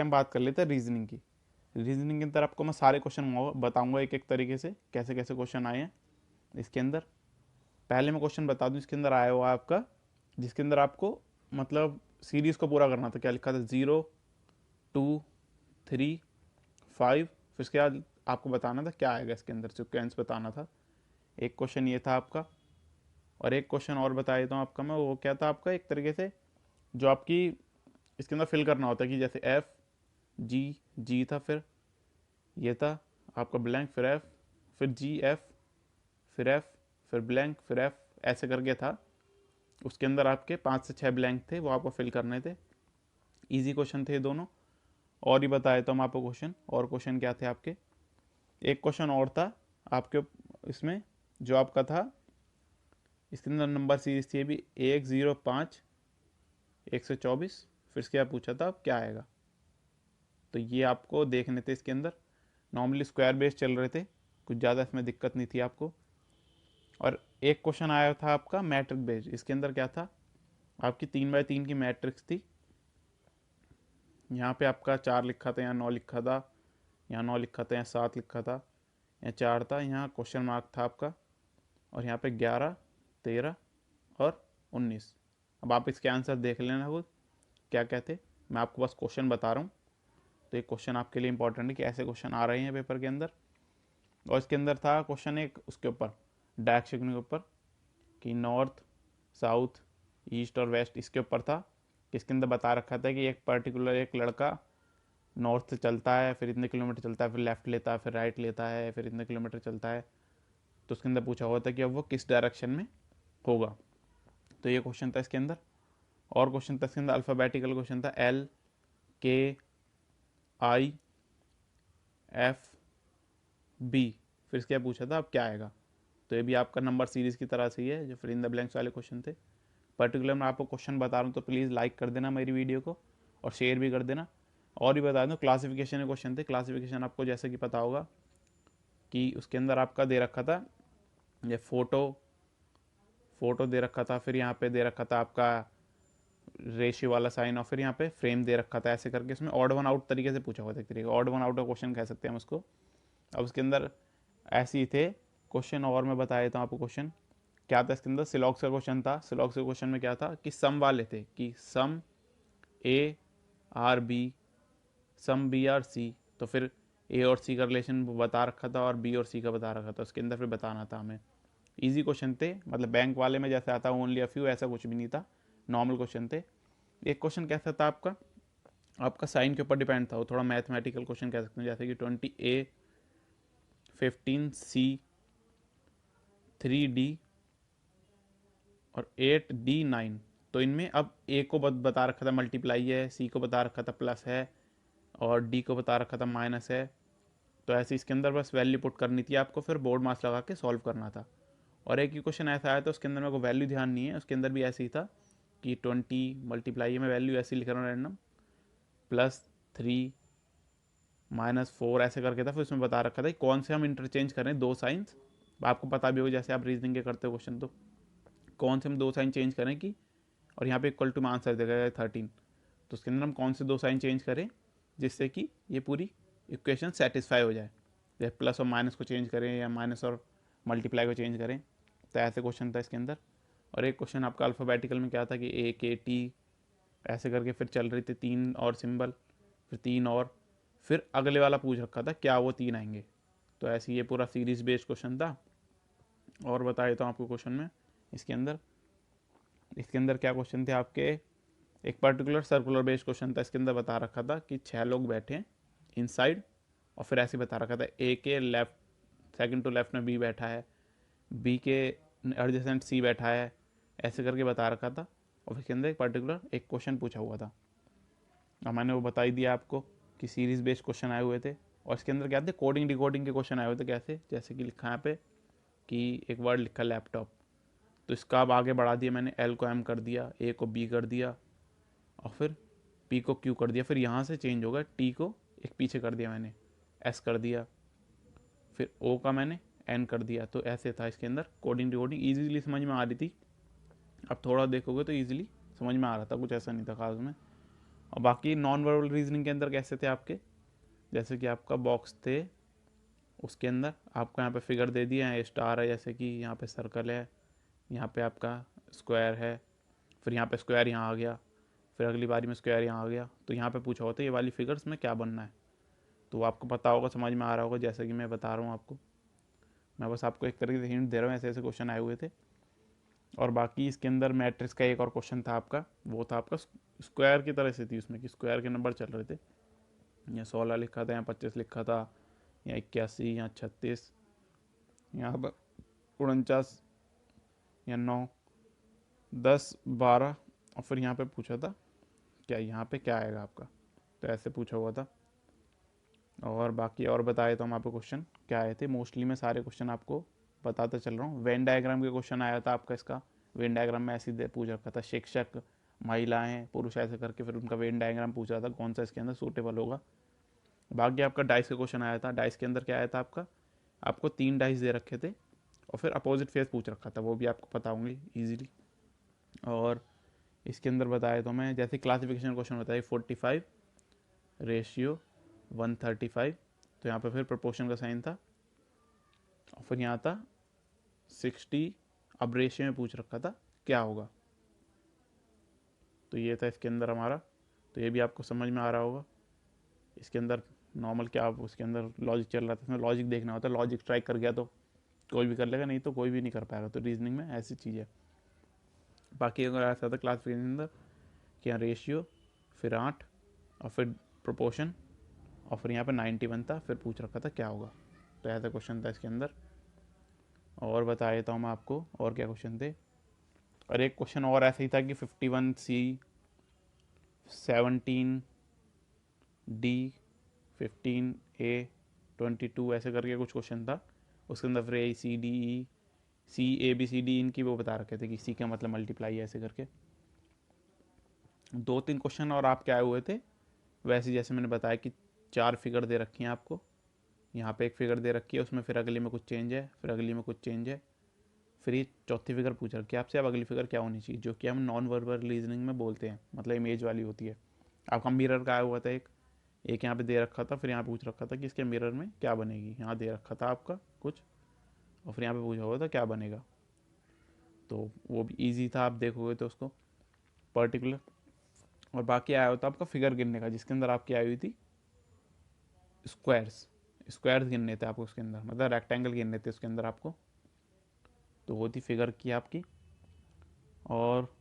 हम बात कर लेते हैं रीजनिंग की। रीजनिंग के अंदर आपको मैं सारे क्वेश्चन बताऊंगा एक एक तरीके से, कैसे कैसे क्वेश्चन आए हैं इसके अंदर। पहले मैं क्वेश्चन बता दूं इसके अंदर आया हुआ आपका, जिसके अंदर आपको मतलब सीरीज को पूरा करना था। क्या लिखा था? 0, 2, 3, 5। फिर इसके बाद आपको बताना था क्या आएगा इसके अंदर, सिक्वेंस बताना था। एक क्वेश्चन ये था आपका, और एक क्वेश्चन और बता देता हूँ आपका मैं। वो क्या था आपका, एक तरीके से जो आपकी इसके अंदर फिल करना होता है कि जैसे एफ जी, जी था, फिर ये था आपका ब्लैंक, फिर एफ, फिर जी एफ, फिर एफ, फिर ब्लैंक, फिर एफ, ऐसे करके था। उसके अंदर आपके 5 से 6 ब्लैंक थे, वो आपको फिल करने थे। इजी क्वेश्चन थे ये दोनों। और ही बताए तो हम आपको क्वेश्चन, और क्वेश्चन क्या थे आपके, एक क्वेश्चन और था आपके इसमें जो आपका था, इसके अंदर नंबर सीरीज थी अभी 1, 0, 5, 124। फिर इसके बाद पूछा था क्या आएगा, तो ये आपको देखने थे इसके अंदर। नॉर्मली स्क्वायर बेस चल रहे थे, कुछ ज़्यादा इसमें दिक्कत नहीं थी आपको। और एक क्वेश्चन आया था आपका मैट्रिक बेस्ड। इसके अंदर क्या था, आपकी 3x3 की मैट्रिक्स थी। यहाँ पे आपका 4 लिखा था, यहाँ 9 लिखा था, यहाँ 9 लिखा था, यहाँ 7 लिखा था, यहाँ 4 था, यहाँ क्वेश्चन मार्क था आपका, और यहाँ पे 11, 13 और 19। अब आप इसके आंसर देख लेना खुद क्या क्या थे, मैं आपको बस क्वेश्चन बता रहा हूँ। तो ये क्वेश्चन आपके लिए इंपॉर्टेंट है कि ऐसे क्वेश्चन आ रहे हैं पेपर के अंदर। और इसके अंदर था क्वेश्चन एक उसके ऊपर, डायरेक्शन के ऊपर, कि नॉर्थ, साउथ, ईस्ट और वेस्ट, इसके ऊपर था। इसके अंदर बता रखा था कि एक पर्टिकुलर एक लड़का नॉर्थ से चलता है, फिर इतने किलोमीटर चलता है, फिर लेफ्ट लेता है, फिर राइट लेता है, फिर इतने किलोमीटर चलता है। तो उसके अंदर पूछा हुआ था कि अब वो किस डायरेक्शन में होगा। तो ये क्वेश्चन था इसके अंदर। और क्वेश्चन था इसके अंदर अल्फ़ाबेटिकल क्वेश्चन था, LKIFB। फिर इसके बाद पूछा था अब क्या आएगा। तो ये भी आपका नंबर सीरीज़ की तरह से ही है, जो फिर इन द ब्लैंक्स वाले क्वेश्चन थे। पर्टिकुलर मैं आपको क्वेश्चन बता रहा हूँ तो प्लीज़ लाइक कर देना मेरी वीडियो को, और शेयर भी कर देना। और भी बता दूँ, क्लासिफिकेशन के क्वेश्चन थे। क्लासिफिकेशन आपको जैसे कि पता होगा कि उसके अंदर आपका दे रखा था ये फ़ोटो, फ़ोटो दे रखा था, फिर यहाँ पे दे रखा था आपका रेशियो वाला साइन, और फिर यहाँ पे फ्रेम दे रखा था। ऐसे करके इसमें ऑड वन आउट तरीके से पूछा हुआ था, एक तरीके ऑड वन आउट का क्वेश्चन कह सकते हैं हम उसको। अब उसके अंदर ऐसे ही थे क्वेश्चन, और मैं बता देता हूँ आपको क्वेश्चन क्या था इसके अंदर। सिलॉक्स का क्वेश्चन था। सिलॉक्स के क्वेश्चन में क्या था कि सम वाले थे, कि सम ए आर बी, सम बी आर सी। तो फिर ए और सी का रिलेशन बता रखा था, और बी और सी का बता रखा था। उसके अंदर फिर बताना था हमें। इजी क्वेश्चन थे, मतलब बैंक वाले में जैसे आता है ओनली अ फ्यू, ऐसा कुछ भी नहीं था, नॉर्मल क्वेश्चन थे। एक क्वेश्चन कैसा था आपका, आपका साइन के ऊपर डिपेंड था, वो थोड़ा मैथमेटिकल क्वेश्चन कह सकते हैं, जैसे कि 20A, 15C, 3D और 8D9। तो इनमें अब ए को बता रखा था मल्टीप्लाई है, सी को बता रखा था प्लस है, और डी को बता रखा था माइनस है। तो ऐसे इसके अंदर बस वैल्यू पुट करनी थी आपको, फिर बोर्ड मार्क्स लगा के सॉल्व करना था। और एक ही क्वेश्चन ऐसा आया था, उसके अंदर मेरे को वैल्यू ध्यान नहीं है, उसके अंदर भी ऐसे ही था कि 20 मल्टीप्लाई में वैल्यू ऐसे लिख रहा हूँ रैंडम, +3 -4 ऐसे करके था। फिर उसमें बता रखा था कि कौन से हम इंटरचेंज करें दो साइंस। आपको पता भी होगा जैसे आप रीजनिंग के करते हो क्वेश्चन, तो कौन से हम दो साइन चेंज करें कि, और यहाँ पे इक्वल टू में आंसर देगा 13। तो उसके अंदर हम कौन से दो साइन चेंज करें जिससे कि ये पूरी इक्वेशन सेटिस्फाई हो जाए, जैसे प्लस और माइनस को चेंज करें, या माइनस और मल्टीप्लाई को चेंज करें। तो ऐसे क्वेश्चन था इसके अंदर। और एक क्वेश्चन आपका अल्फ़ाबेटिकल में क्या था कि A K T ऐसे करके फिर चल रही थी 3 और सिंबल, फिर 3 और, फिर अगले वाला पूछ रखा था क्या वो 3 आएंगे। तो ऐसे ये पूरा सीरीज बेस्ड क्वेश्चन था। और बता देता हूँ आपको क्वेश्चन में इसके अंदर क्या क्वेश्चन थे आपके। एक पर्टिकुलर सर्कुलर बेस्ड क्वेश्चन था। इसके अंदर बता रखा था कि 6 लोग बैठे हैं इनसाइड, और फिर ऐसे बता रखा था ए के लेफ्ट, सेकंड टू लेफ्ट में बी बैठा है, बी के एडजेसेंट सी बैठा है, ऐसे करके बता रखा था। और इसके अंदर एक पर्टिकुलर एक क्वेश्चन पूछा हुआ था। अब मैंने वो बता ही दिया आपको कि सीरीज बेस्ड क्वेश्चन आए हुए थे। और इसके अंदर क्या थे, कोडिंग डिकोडिंग के क्वेश्चन आए हुए थे। कैसे, जैसे कि लिखा यहाँ पे कि एक वर्ड लिखा लैपटॉप, तो इसका अब आगे बढ़ा दिया मैंने, एल को एम कर दिया, ए को बी कर दिया, और फिर पी को क्यू कर दिया। फिर यहाँ से चेंज होगा, टी को एक पीछे कर दिया मैंने, एस कर दिया, फिर ओ का मैंने एन कर दिया। तो ऐसे था इसके अंदर कोडिंग डिकोडिंग, ईजिली समझ में आ रही थी। अब थोड़ा देखोगे तो ईजिली समझ में आ रहा था, कुछ ऐसा नहीं था खास में। और बाकी नॉन वर्बल रीजनिंग के अंदर कैसे थे आपके, जैसे कि आपका बॉक्स थे, उसके अंदर आपको यहाँ पे फिगर दे दिया है, स्टार है, जैसे कि यहाँ पे सर्कल है, यहाँ पे आपका स्क्वायर है, फिर यहाँ पे स्क्वायर यहाँ आ गया, फिर अगली बारी में स्क्वायर यहाँ आ गया। तो यहाँ पे पूछा होता है ये वाली फिगर्स में क्या बनना है, तो आपको पता होगा, समझ में आ रहा होगा, जैसे कि मैं बता रहा हूँ आपको। मैं बस आपको एक तरीके से हिंट दे रहा हूँ, ऐसे ऐसे क्वेश्चन आए हुए थे। और बाकी इसके अंदर मैट्रिक्स का एक और क्वेश्चन था आपका, वो था आपका स्क्वायर की तरह से थी उसमें, कि स्क्वायर के नंबर चल रहे थे, यहाँ 16 लिखा था, यहाँ 25 लिखा था, यहाँ 81, यहाँ 36, यहाँ पर 49, यहाँ 9, 10, 12, और फिर यहाँ पे पूछा था क्या यहाँ पे क्या आएगा आपका, तो ऐसे पूछा हुआ था। और बाकी और बताए तो हम आपको क्वेश्चन क्या आए थे, मोस्टली मैं सारे क्वेश्चन आपको बताता चल रहा हूँ। वेन डायग्राम के क्वेश्चन आया था आपका इसका, वेन डायग्राम में ऐसे पूछ रखा था, शिक्षक, महिलाएं, पुरुष, ऐसे करके फिर उनका वेन डायग्राम पूछा था कौन सा इसके अंदर सूटेबल होगा। बाकी आपका डाइस का क्वेश्चन आया था, डाइस के अंदर क्या आया था आपका, आपको 3 डाइस दे रखे थे और फिर अपोजिट फेस पूछ रखा था, वो भी आपको पता होंगे ईजिली। और इसके अंदर बताया तो मैं, जैसे क्लासिफिकेशन क्वेश्चन बताया 45 रेशियो 135, तो यहाँ पे फिर प्रोपोर्शन का साइन था, और फिर यहाँ था 60, अब रेशियो में पूछ रखा था क्या होगा। तो ये था इसके अंदर हमारा, तो ये भी आपको समझ में आ रहा होगा। इसके अंदर नॉर्मल क्या आप उसके अंदर लॉजिक चल रहा था, इसमें लॉजिक देखना होता है, लॉजिक स्ट्राइक कर गया तो कोई भी कर लेगा, नहीं तो कोई भी नहीं कर पाएगा। तो रीजनिंग में ऐसी चीज़ है। बाकी अगर ऐसा था क्लासिफिकेशन के अंदर कि यहाँ रेशियो, फिर 8, और फिर प्रोपोर्शन, और फिर यहाँ पे 91 था, फिर पूछ रखा था क्या होगा। तो ऐसा क्वेश्चन था इसके अंदर। और बता देता हूँ मैं आपको और क्या क्वेश्चन थे। और एक क्वेश्चन और ऐसा ही था कि 51C, 17D, 15A, 22, ऐसे करके कुछ क्वेश्चन था। उसके अंदर फिर A C D E इनकी वो बता रखे थे कि सी का मतलब मल्टीप्लाई है, ऐसे करके 2-3 क्वेश्चन और आपके आए हुए थे। वैसे जैसे मैंने बताया कि 4 फिगर दे रखी हैं आपको, यहाँ पे एक फिगर दे रखी है, उसमें फिर अगली में कुछ चेंज है, फिर अगली में कुछ चेंज है, फिर ये चौथी फिगर पूछ रखी है आपसे, अब अगली फिगर क्या होनी चाहिए, जो कि हम नॉन वर्बल रीजनिंग में बोलते हैं, मतलब इमेज वाली होती है। आपका मिरर का आया हुआ था एक, एक यहाँ पे दे रखा था, फिर यहाँ पूछ रखा था कि इसके मिरर में क्या बनेगी, यहाँ दे रखा था आपका कुछ, और फिर यहाँ पे पूछा हुआ था क्या बनेगा। तो वो भी ईजी था, आप देखोगे तो उसको पर्टिकुलर। और बाकी आया होता आपका फिगर गिनने का, जिसके अंदर आपकी आई हुई थी स्क्वायर्स, स्क्वायर्स गिनने थे आपको उसके अंदर, मतलब रेक्टेंगल गिनने थे उसके अंदर आपको। तो वो थी फिगर की आपकी। और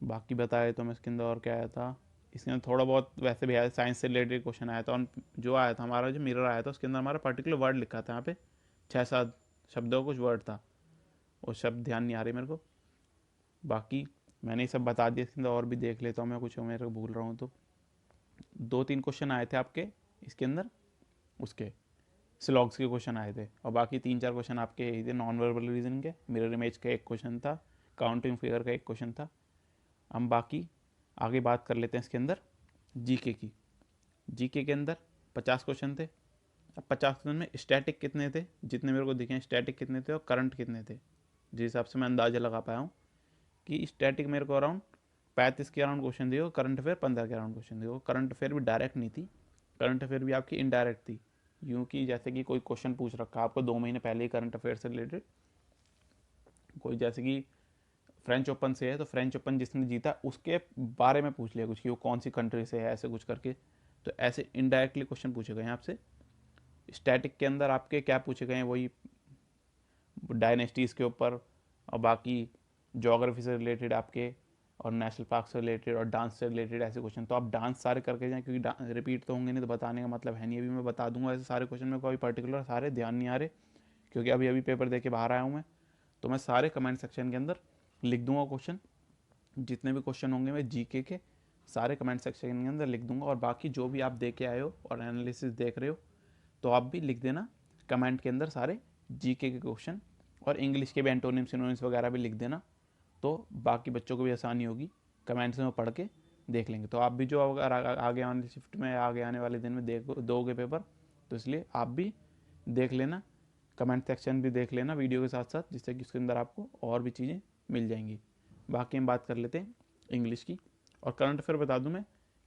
बाकी बताए तो मैं इसके अंदर और क्या आया था, इसके अंदर थोड़ा बहुत वैसे भी आया, साइंस से रिलेटेड क्वेश्चन आया था। और जो आया था हमारा, जो मिरर आया था, उसके अंदर हमारा पर्टिकुलर वर्ड लिखा था, यहाँ पे 6-7 शब्दों का कुछ वर्ड था, वो शब्द ध्यान नहीं आ रहे मेरे को। बाकी मैंने ये सब बता दिया, इसके अंदर और भी देख लेता हूँ मैं, कुछ मेरे को भूल रहा हूँ तो। 2-3 क्वेश्चन आए थे आपके इसके अंदर, उसके स्लॉग्स के क्वेश्चन आए थे, और बाकी 3-4 क्वेश्चन आपके यही थे नॉन वर्बल रीजनिंग के। मिरर इमेज का एक क्वेश्चन था, काउंटिंग फिगर का एक क्वेश्चन था। हम बाकी आगे बात कर लेते हैं इसके अंदर जीके की। जीके के अंदर 50 क्वेश्चन थे। अब 50 क्वेश्चन में स्टैटिक कितने थे, जितने मेरे को दिखे स्टैटिक कितने थे, और करंट कितने थे, जिस हिसाब से मैं अंदाज़ा लगा पाया हूँ कि स्टैटिक मेरे को अराउंड 35 के अराउंड क्वेश्चन दिए, करंट अफेयर 15 के अराउंड क्वेश्चन दिए। करंट अफेयर भी डायरेक्ट नहीं थी, करंट अफेयर भी आपकी इनडायरेक्ट थी, यूँ कि जैसे कि कोई क्वेश्चन पूछ रखा आपको 2 महीने पहले ही करंट अफेयर से रिलेटेड, कोई जैसे कि फ्रेंच ओपन से है, तो फ्रेंच ओपन जिसने जीता उसके बारे में पूछ लिया कुछ, कि वो कौन सी कंट्री से है, ऐसे कुछ करके। तो ऐसे इनडायरेक्टली क्वेश्चन पूछे गए हैं आपसे। स्टैटिक के अंदर आपके क्या पूछे गए हैं, वही डायनेस्टीज़ के ऊपर, और बाकी जोग्राफी से रिलेटेड आपके, और नेशनल पार्क से रिलेटेड, और डांस से रिलेटेड ऐसे क्वेश्चन। तो आप डांस सारे करके जाएं, क्योंकि रिपीट तो होंगे नहीं, तो बताने का मतलब है नहीं, अभी मैं बता दूंगा ऐसे सारे क्वेश्चन, में कोई पर्टिकुलर सारे ध्यान नहीं आ रहे, क्योंकि अभी अभी पेपर दे के बाहर आया हूँ मैं। तो मैं सारे कमेंट सेक्शन के अंदर लिख दूंगा क्वेश्चन, जितने भी क्वेश्चन होंगे मैं जीके के सारे कमेंट सेक्शन के अंदर लिख दूंगा। और बाकी जो भी आप दे के आए हो और एनालिसिस देख रहे हो, तो आप भी लिख देना कमेंट के अंदर सारे जीके के क्वेश्चन, और इंग्लिश के भी एंटोनिम सिनोनिम्स वगैरह भी लिख देना, तो बाकी बच्चों को भी आसानी होगी, कमेंट्स में पढ़ के देख लेंगे। तो आप भी जो अगर आगे आने शिफ्ट में, आगे आने वाले दिन में दोगे पेपर, तो इसलिए आप भी देख लेना, कमेंट सेक्शन भी देख लेना वीडियो के साथ साथ, जिससे कि उसके अंदर आपको और भी चीज़ें मिल जाएंगी। बाकी हम बात कर लेते हैं इंग्लिश की। और करंट अफेयर बता दूं मैं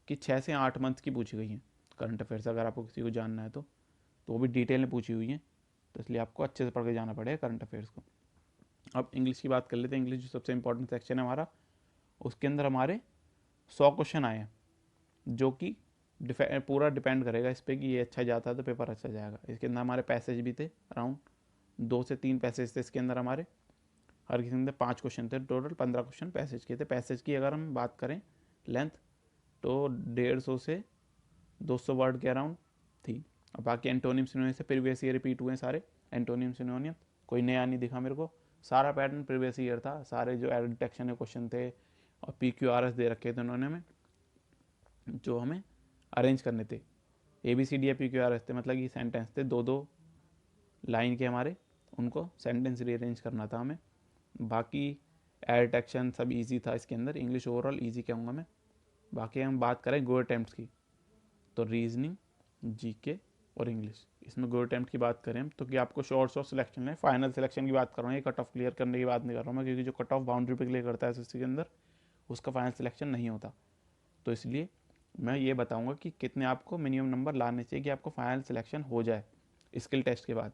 कि 6 से 8 मंथ की पूछी गई हैं करंट अफेयर्स, अगर आपको किसी को जानना है तो वो भी डिटेल में पूछी हुई हैं, तो इसलिए आपको अच्छे से पढ़ के जाना पड़ेगा करंट अफेयर्स को। अब इंग्लिश की बात कर लेते हैं। इंग्लिश जो सबसे इंपॉर्टेंट सेक्शन है हमारा, उसके अंदर हमारे 100 क्वेश्चन आए हैं, जो कि पूरा डिपेंड करेगा इस पर कि ये अच्छा जाता है तो पेपर अच्छा जाएगा। इसके अंदर हमारे पैसेज भी थे, अराउंड 2 से 3 पैसेज थे इसके अंदर हमारे, हर किसी के अंदर 5 क्वेश्चन थे, टोटल 15 क्वेश्चन पैसेज के थे। पैसेज की अगर हम बात करें लेंथ, तो 150 से 200 वर्ड के अराउंड थी। और बाकी एंटोनिम सिनोनिम से प्रीवियस ईयर रिपीट हुए सारे एंटोनिम सिनोनिम, कोई नया नहीं दिखा मेरे को, सारा पैटर्न प्रीवियस ईयर था। सारे जो एड डिटेक्शन के क्वेश्चन थे और PQRS दे रखे थे उन्होंने हमें, जो हमें अरेंज करने थे। ABCD या PQRS थे, मतलब कि सेंटेंस थे 2-2 लाइन के हमारे, उनको सेंटेंस रीअरेंज करना था हमें। बाकी एड डिटेक्शन सब इजी था इसके अंदर। इंग्लिश ओवरऑल इजी कहूँगा मैं। बाकी हम बात करें गो अटेम्प्ट्स की, तो रीजनिंग, GK और इंग्लिश, इसमें गो अटेम्प्ट की बात करें तो कि आपको शॉर्ट्स ऑफ सिलेक्शन है, फाइनल सिलेक्शन की बात कर रहा हूँ, ये कट ऑफ क्लियर करने की बात नहीं कर रहा हूँ मैं, क्योंकि जो कट ऑफ बाउंड्री पे क्लियर करता है SSC के अंदर, उसका फाइनल सिलेक्शन नहीं होता। तो इसलिए मैं ये बताऊंगा कि कितने आपको मिनिमम नंबर लाने चाहिए कि आपको फाइनल सिलेक्शन हो जाए स्किल टेस्ट के बाद।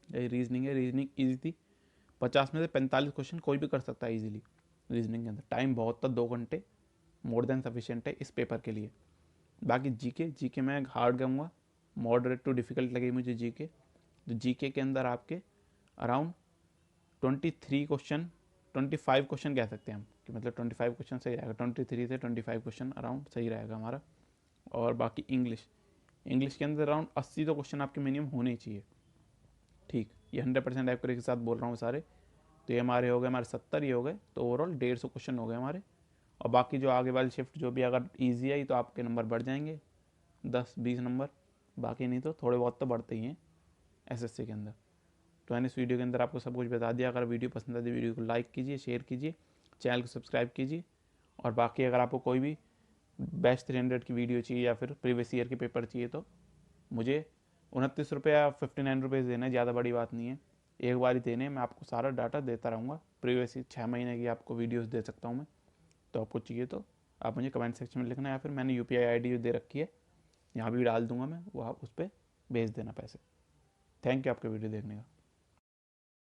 यही रीजनिंग है, रीजनिंग ईजी थी, 50 में से 45 क्वेश्चन कोई भी कर सकता है ईजिली। रीजनिंग के अंदर टाइम बहुत था, 2 घंटे मोर देन सफिशिएंट है इस पेपर के लिए। बाकी जीके मैं हार्ड कहूँगा, मॉडरेट टू डिफिकल्ट लगी मुझे जीके। तो जीके के अंदर आपके अराउंड 23 क्वेश्चन, 25 क्वेश्चन कह सकते हैं हम, कि मतलब 25 क्वेश्चन सही रहेगा, 23 से 25 क्वेश्चन अराउंड सही रहेगा हमारा। और बाकी इंग्लिश के अंदर अराउंड 80 तो क्वेश्चन आपके मिनिमम होने ही चाहिए। ठीक, ये 100% एक्यूरेसी के साथ बोल रहा हूँ सारे। तो ये हमारे हो गए, हमारे 70 ये हो गए, तो ओवरऑल 150 क्वेश्चन हो गए हमारे। और बाकी जो आगे वाली शिफ्ट जो भी अगर ईजी आई तो आपके नंबर बढ़ जाएंगे 10-20 नंबर, बाकी नहीं तो थोड़े बहुत तो बढ़ते ही हैं SSC के अंदर। तो मैंने इस वीडियो के अंदर आपको सब कुछ बता दिया। अगर वीडियो पसंद आती है वीडियो को लाइक कीजिए, शेयर कीजिए, चैनल को सब्सक्राइब कीजिए। और बाकी अगर आपको कोई भी बेस्ट 300 की वीडियो चाहिए या फिर प्रीवियस ईयर के पेपर चाहिए तो मुझे 29 रुपये या 59 रुपीज़ देना है, ज़्यादा बड़ी बात नहीं है, एक बार ही देने, मैं आपको सारा डाटा देता रहूँगा। प्रीवियस 6 महीने की आपको वीडियोज़ दे सकता हूँ मैं। तो आपको चाहिए तो आप मुझे कमेंट सेक्शन में लिखना, या फिर मैंने UPI ID जो दे रखी है यहाँ भी डाल दूंगा मैं, वो आप उस पर भेज देना पैसे। थैंक यू आपके वीडियो देखने का।